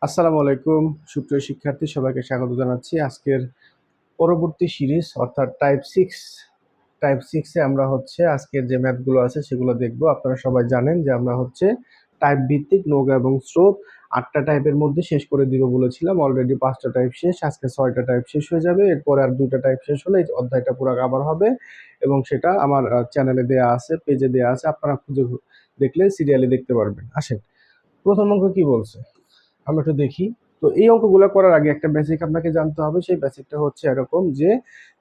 আসসালামু আলাইকুম সুপ্রিয় শিক্ষার্থী, সবাইকে স্বাগত জানাচ্ছি আজকের পরবর্তী সিরিজ অর্থাৎ টাইপ সিক্সে আমরা আজকের যে ম্যাথগুলো আছে সেগুলো দেখব। আপনারা সবাই জানেন যে আমরা টাইপ ভিত্তিক নৌকা এবং স্রোত 8টা টাইপের মধ্যে শেষ করে দিব বলেছিলাম। অলরেডি 5টা টাইপ শেষ, আজকে 6টা টাইপ শেষ হয়ে যাবে। এরপরে আর 2টা টাইপ শেষ হলে এই অধ্যায়টা পুরো কভার হবে এবং সেটা আমার চ্যানেলে দেয়া আছে, পেজে দেয়া আছে, আপনারা খুঁজে দেখলে সিরিয়ালি দেখতে পারবেন। আসেন, প্রথম অঙ্ক কি বলছে আমরা একটু দেখি। তো এই অঙ্কগুলো করার আগে একটা বেসিক আপনাকে জানতে হবে। সেই বেসিকটা এরকম যে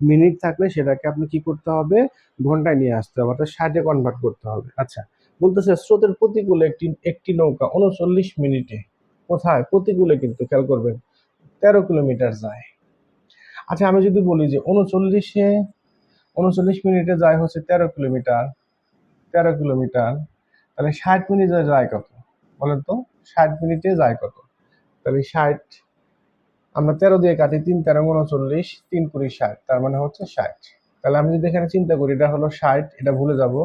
মিনিট থাকলে সেটাকে আপনি কি করতে হবে, ঘন্টায় নিয়ে আসতে হবে, অর্থাৎ 60-এ কনভার্ট করতে হবে। আচ্ছা, বলতেছে স্রোতের প্রতিকূলে একটি একটি নৌকা 39 মিনিটে, কোথায় প্রতিকূলে, কিন্তু খেয়াল করবেন 13 কিলোমিটার যায়। আচ্ছা, আমি যদি বলি যে 39 মিনিটে যায় 13 কিলোমিটার, 13 কিলোমিটার, তাহলে 60 মিনিটে যায় কত বলেন তো? 60 মিনিটে যায় কত? তাহলে 60 আমরা 13 দিয়ে কাটি, 3 × 13 = 39, 3 × 20 = 60, তার মানে 60। তাহলে আমি যদি এখানে চিন্তা করি এটা হলো 60, এটা ভুলে যাব,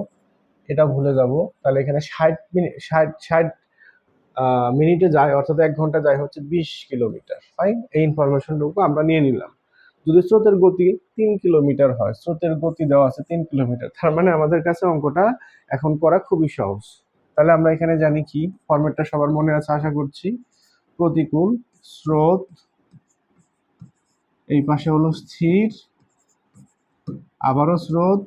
এটা ভুলে যাব, তাহলে এখানে 60 মিনিট, 60 মিনিটে যায়, অর্থাৎ 1 ঘন্টা যায় 20 কিলোমিটার। ফাইন, এই ইনফরমেশনটুকু আমরা নিয়ে নিলাম। যদি স্রোতের গতি 3 কিলোমিটার হয়, স্রোতের গতি দেওয়া আছে 3 কিলোমিটার, তার মানে আমাদের কাছে অঙ্কটা এখন করা খুবই সহজ। তাহলে আমরা এখানে জানি কি, ফরম্যাটটা সবার মনে আছে আশা করছি। প্রতিকূল, স্রোত, এই পাশে হলো স্থির, আবারও স্রোত,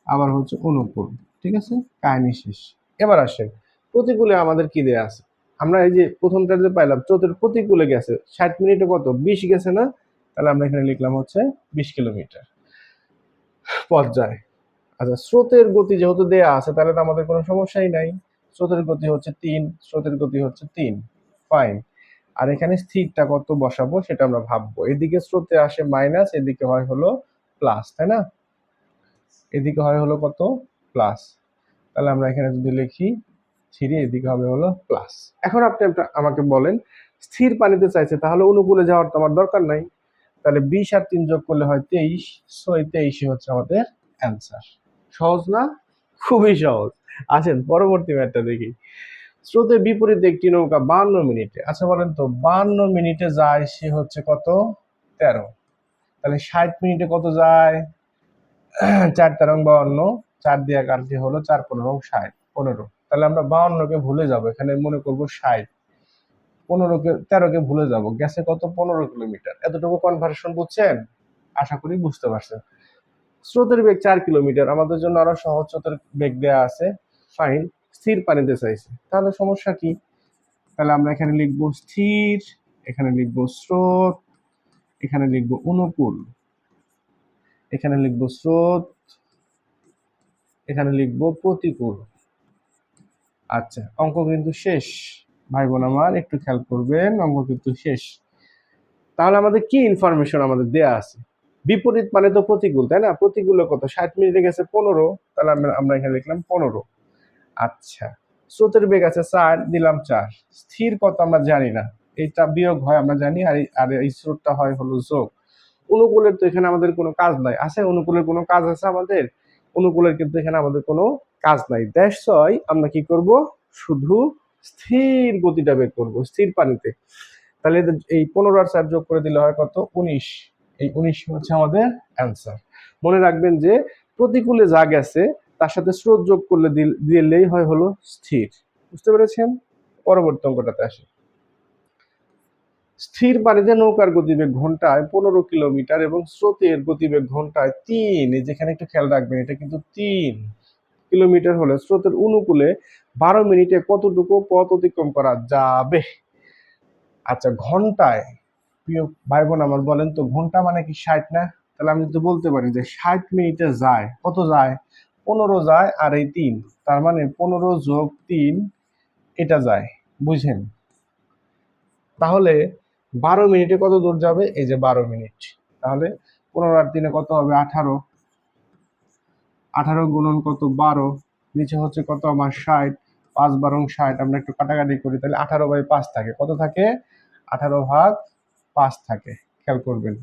আবার অনুকূল। ঠিক আছে, কাহিনী শেষ। এবার আসেন, প্রতিকূলে আমাদের কি দেয়া আছে। আমরা এই যে প্রথমটা যে পাইলাম, স্রোতের প্রতিকূলে গেছে 60 মিনিটে কত, 20 গেছে না? তাহলে আমরা এখানে লিখলাম 20 কিলোমিটার পথ যায়। আচ্ছা, স্রোতের গতি যেহেতু দেয়া আছে তাহলে তো আমাদের কোনো সমস্যাই নাই। স্রোতের গতি 3, স্রোতের গতি 3। ফাইন। আর এখানে স্থিরটা কত বসাবো সেটা আমরা ভাববো। এদিকে স্রোতে আসে মাইনাস, এদিকে হয় হলো প্লাস, তাই না? এদিকে হয় হলো কত, প্লাস। তাহলে আমরা এখানে যদি লিখি 3, এদিকে হবে হলো প্লাস। এখন আপনি আমাকে বলেন, স্থির পানিতে চাইছে, তাহলে অনুকূলে যাওয়ার তো আমার দরকার নাই। তাহলে 20 আর 3 যোগ করলে হয় 23, সো এই 23 আমাদের অ্যান্সার। সহজ না? খুবই সহজ। আসেন পরবর্তী ম্যাথটা দেখি। স্রোতের বিপরীতে একটি নৌকা 52 মিনিটে, আচ্ছা বলেন তো 52 মিনিটে যায় সে কত, 13। তাহলে 60 মিনিটে কত যায়, 4 × 13 = 52, 4 দিয়ে কাটলে হলো 4 × 15 = 60, 15। তাহলে আমরা 52কে ভুলে যাব, এখানে মনে করবো 60। 13কে ভুলে যাব, গেছে কত, 15 কিলোমিটার। এতটুকু কনভার্সন বুঝছেন? আশা করি বুঝতে পারছেন। স্রোতের বেগ 4 কিলোমিটার, আমাদের জন্য আরো সহজ, স্রোতের বেগ দেয়া আছে। ফাইন, স্থির পানিতে চাইছে, তাহলে সমস্যা কি? তাহলে আমরা এখানে লিখবো স্থির, এখানে লিখবো স্রোত, এখানে লিখবো অনুকূল, এখানে লিখবো স্রোত, এখানে লিখবো প্রতিকূল। আচ্ছা, অঙ্ক কিন্তু শেষ ভাই বোন আমার, একটু খেয়াল করবেন, অঙ্ক কিন্তু শেষ। তাহলে আমাদের কি ইনফরমেশন আমাদের দেয়া আছে? বিপরীত মানে তো প্রতিকূল, তাই না? প্রতিকূলে কত, 60 মিনিটে গেছে 15, তাহলে আমরা এখানে লিখলাম 15। আচ্ছা, স্রোতের বেগ আছে 4, দিলাম 4। স্থির কত আমরা জানি না, এইটা বিয়োগ হয় আমরা জানি, আর এই স্রোতটা হয় হলো যোগ। অনুকূলের তো এখানে আমাদের কোনো কাজ নাই, আছে অনুকূলের কোনো কাজ আছে আমাদের? অনুকূলের কিন্তু এখানে আমাদের কোনো কাজ নাই। দ্যাটস ওয়াই আমরা কি করব, শুধু স্থির গতিটা বের করব স্থির পানিতে। তাহলে এই 15 আর 4 যোগ করে দিলে হয় কত, 19। এই 19 আমাদের অ্যান্সার। মনে রাখবেন যে প্রতিকূলে যা গেছে তার সাথে স্রোত যোগ করলে দিলেই হয় হলো স্থির। বুঝতে পেরেছেন? পরবর্তী অঙ্কটাতে আসি। স্থির পানিতে নৌকার গতিবেগ ঘন্টায় 15 কিলোমিটার এবং স্রোতের গতিবেগ ঘন্টায় 3, যেখানে একটু খেয়াল রাখবেন এটা কিন্তু 3 কিলোমিটার হলে স্রোতের অনুকূলে 12 মিনিটে কতটুকু পথ অতিক্রম করা যাবে? আচ্ছা, ঘন্টায়, প্রিয় ভাই বোন আমার বলেন তো, ঘন্টা মানে কি 60 না? তাহলে আমি যদি বলতে পারি যে 60 মিনিটে যায়, কত যায়, 15 যায়, আর এই 3, তার মানে 15 যোগ 3 এটা যায়, বুঝেন? তাহলে 12 মিনিটে কত দূর যাবে, এই যে 12 মিনিট। তাহলে 15 আর 3 কত হবে, 18। 18 গুণন কত, 12, নিচে কত আমার 60, 5 × 12 = 60। আমরা একটু কাটাকাটি করি, তাহলে 18/5 থাকে, কত থাকে, 18/5 থাকে। খেয়াল করবেন,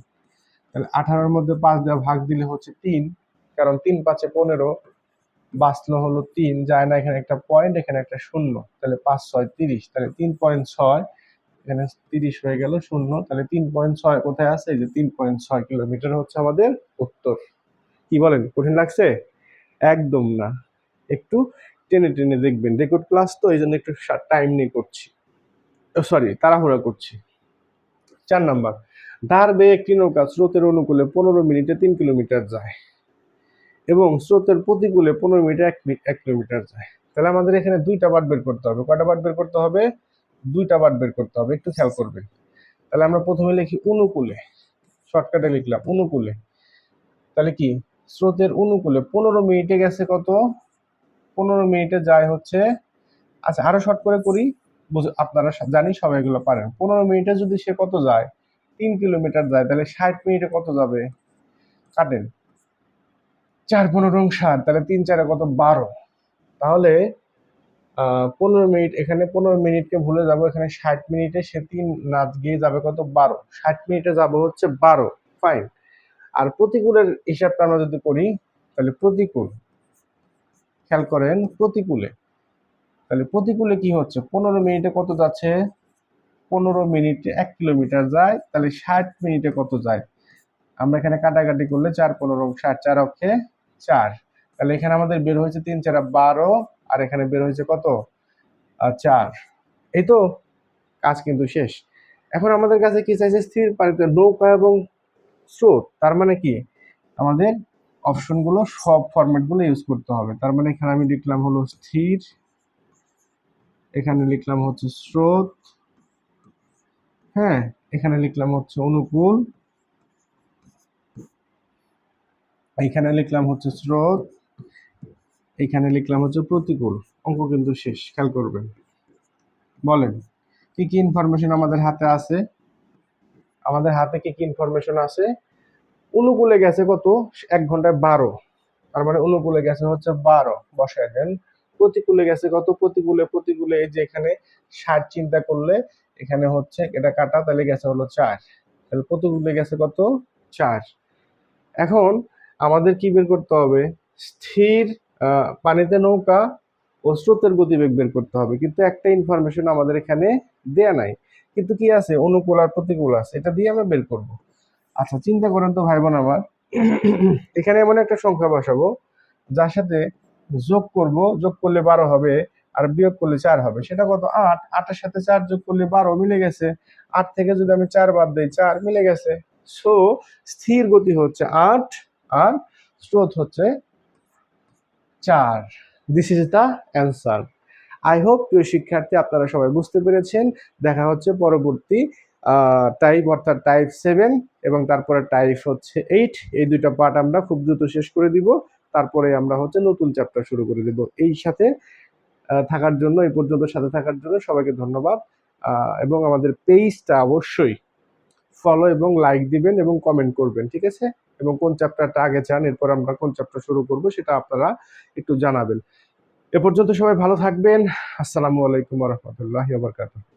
তাহলে 18-র মধ্যে 5 দেওয়া ভাগ দিলে 3, কারণ 3 × 5 = 15, বাঁচলো হলো 3, যায় না, এখানে একটা পয়েন্ট, এখানে একটা শূন্য, তাহলে 5 6 30, তাহলে 3.6, এখানে 30 হয়ে গেল শূন্য, তাহলে 3.6 কোথায় আছে? এই যে 3.6 কিলোমিটার হচ্ছে আমাদের উত্তর। কি বলেন, কঠিন লাগছে? একদম না, একটু টেনে টেনে দেখবেন, রেকর্ড ক্লাস তো এই জন্য একটু টাইম নিয়ে করছি, সরি তাড়াহুড়া করছি। 4 নাম্বার, ধার বেয়ে একটি নৌকা স্রোতের অনুকূলে 15 মিনিটে 3 কিলোমিটার যায় এবং স্রোতের প্রতিকূলে 15 মিনিটে 1 কিলোমিটার যায়। তাহলে আমাদের এখানে দুইটা বাট বের করতে হবে। কয়টা বাট বের করতে হবে? দুইটা বাট বের করতে হবে, একটু খেয়াল করবেন। তাহলে আমরা প্রথমে লিখি অনুকূলে, শর্টকাটে লিখলাম অনুকূলে। তাহলে কি, স্রোতের অনুকূলে 15 মিনিটে গেছে কত? 15 মিনিটে যায় হচ্ছে, আচ্ছা আরো শর্ট করে করি, আপনারা জানি সবাই এগুলো পারেন। 15 মিনিটে যদি সে কত যায়? 3 কিলোমিটার যায়, তাহলে 60 মিনিটে কত যাবে? কাটেন, 4 15 60, তাহলে 3 4 কত? 12। তাহলে 15 মিনিট, এখানে 15 মিনিটকে ভুলে যাবো, এখানে 60 মিনিটে সে 3 না গিয়ে যাবে কত? 12। 60 মিনিটে যাবো হচ্ছে 12, ফাইন। আর প্রতিকূলের হিসাবটা আমরা যদি করি, তাহলে প্রতিকূল, খেয়াল করেন প্রতিকূলে, তাহলে প্রতিকূলে কি হচ্ছে? 15 মিনিটে কত যাচ্ছে? 15 মিনিটে 1 কিলোমিটার যায়, তাহলে 60 মিনিটে কত যায়? আমরা এখানে কাটাকাটি করলে 4 15 60, 4 অক্ষে 4, তাহলে এখানে আমাদের বের হয়েছে 3 4 12, আর এখানে বের হয়েছে কত? 4। এই তো, কাজ কিন্তু শেষ। এখন আমাদের কাছে কি চাইছে? স্থির পানিতে নৌকা এবং স্রোত। তার মানে কি, আমাদের অপশনগুলো সব ফরম্যাটগুলো ইউজ করতে হবে। তার মানে এখানে আমি লিখলাম হলো স্থির, এখানে লিখলাম হচ্ছে স্রোত, হ্যাঁ, এখানে লিখলাম হচ্ছে অনুকূল, এইখানে লিখলাম হচ্ছে স্রোত, এইখানে লিখলাম হচ্ছে প্রতিকূল। অঙ্ক কিন্তু শেষ, খেয়াল করবেন। বলেন কি কি ইনফরমেশন আমাদের হাতে আছে? আমাদের হাতে কি কি ইনফরমেশন আছে? অনুকূলে গেছে কত? 1 ঘন্টায় 12, তার মানে অনুকূলে গেছে হচ্ছে 12, বসায় দেন। প্রতিকূলে গেছে কত? প্রতিকূলে, প্রতিকূলে এই যে এখানে 60 চিন্তা করলে এখানে হচ্ছে এটা কাটা, তাহলে গেছে হলো 4, তাহলে প্রতিকূলে গেছে কত? 4। এখন আমাদের কি বের করতে হবে? স্থির পানিতে নৌকা ও স্রোতের গতিবেগ বের করতে হবে, কিন্তু একটা ইনফরমেশন আমাদের এখানে দেয়া নাই, কিন্তু কি আছে? অনুকূল আর প্রতিকূল আছে, এটা দিয়ে আমরা বের করব। আচ্ছা চিন্তা করেন তো ভাই বোন আমার, এখানে এমন একটা সংখ্যা বসাবো যার সাথে যোগ করব, যোগ করলে 12 হবে, আর বিয়োগ করলে 4 হবে, সেটা কত? 8। 8 এর সাথে 4 যোগ করলে 12, মিলে গেছে। 8 থেকে যদি আমি 4 বাদ দিই, 4, মিলে গেছে। সো স্থির গতি হচ্ছে 8 আর স্রোত হচ্ছে 4। This is the answer. I hope প্রিয় শিক্ষার্থী আপনারা সবাই বুঝতে পেরেছেন। দেখা হচ্ছে পরবর্তী টাইপ, অর্থাৎ টাইপ 7 এবং তারপরে টাইপ হচ্ছে 8, এই দুইটা পার্ট আমরা খুব দ্রুত শেষ করে দিব, তারপরে আমরা হচ্ছে নতুন চ্যাপ্টার শুরু করে দিব। এই সাথে থাকার জন্য, এই পর্যন্ত সাথে থাকার জন্য সবাইকে ধন্যবাদ, এবং আমাদের পেজটা অবশ্যই ফলো এবং লাইক দিবেন এবং কমেন্ট করবেন, ঠিক আছে? এবং কোন চ্যাপ্টারটা আগে চান, এরপর আমরা কোন চ্যাপ্টার শুরু করব সেটা আপনারা একটু জানাবেন। এ পর্যন্ত সবাই ভালো থাকবেন। আসসালামু আলাইকুম ওয়া রাহমাতুল্লাহি ওয়া বারাকাতুহু।